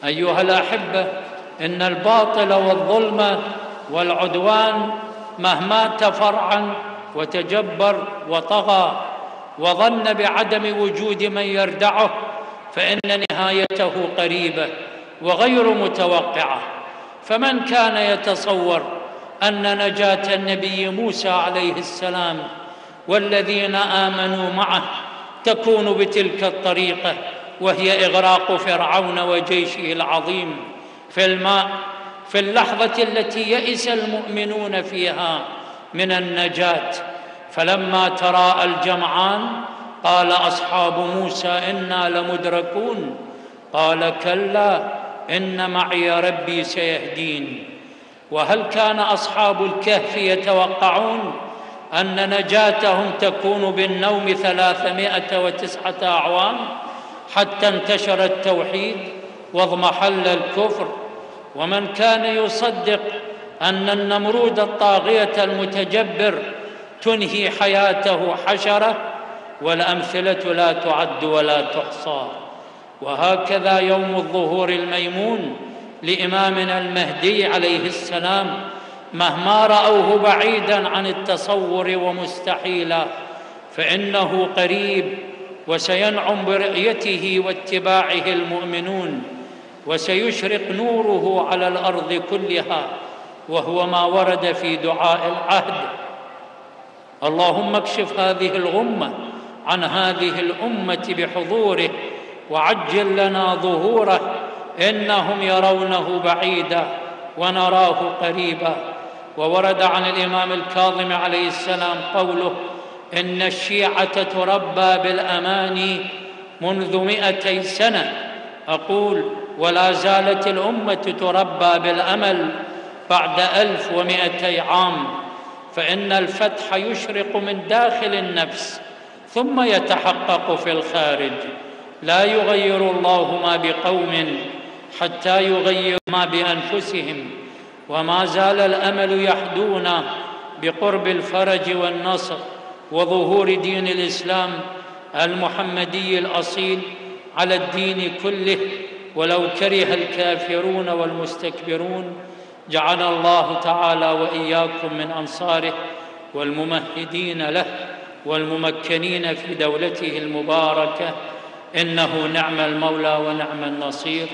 أيها الأحبة، إن الباطل والظلم والعدوان مهما تفرعن وتجبر وطغى وظن بعدم وجود من يردعه، فإن نهايته قريبة وغير متوقعة. فمن كان يتصور أن نجاة النبي موسى عليه السلام والذين آمنوا معه تكون بتلك الطريقة، وهي إغراق فرعون وجيشه العظيم في الماء، في اللحظة التي يئس المؤمنون فيها من النجاة، فلما تراءى الجمعان قال أصحاب موسى إنا لمدركون، قال كلا إن معي ربي سيهدين. وهل كان أصحاب الكهف يتوقعون أن نجاتهم تكون بالنوم 309 أعوام حتى انتشر التوحيد واضمحل الكفر؟ ومن كان يصدق أن النمرود الطاغية المتجبر تنهي حياته حشرة؟ والأمثلة لا تعد ولا تحصى. وهكذا يوم الظهور الميمون لإمامنا المهدي عليه السلام مهما رأوه بعيداً عن التصور ومستحيلا، فإنه قريب، وسينعم برؤيته واتباعه المؤمنون، وسيشرق نوره على الأرض كلها، وهو ما ورد في دعاء العهد: اللهم اكشف هذه الغمة عن هذه الأمة بحضوره وعجل لنا ظهوره، إنهم يرونه بعيدا ونراه قريبا. وورد عن الإمام الكاظم عليه السلام قوله: إن الشيعة تربى بالأماني منذ 200 سنة. أقول: ولا زالت الأمة تربى بالأمل بعد 1200 عام، فإن الفتح يشرق من داخل النفس ثم يتحقق في الخارج. لا يغير الله ما بقوم حتى يغيروا ما بأنفسهم، وما زال الأمل يحدونا بقرب الفرج والنصر وظهور دين الإسلام المحمدي الأصيل على الدين كله، ولو كره الكافرون والمستكبرون. جعل الله تعالى وإياكم من أنصاره والممهدين له والممكنين في دولته المباركة، إنه نعم المولى ونعم النصير.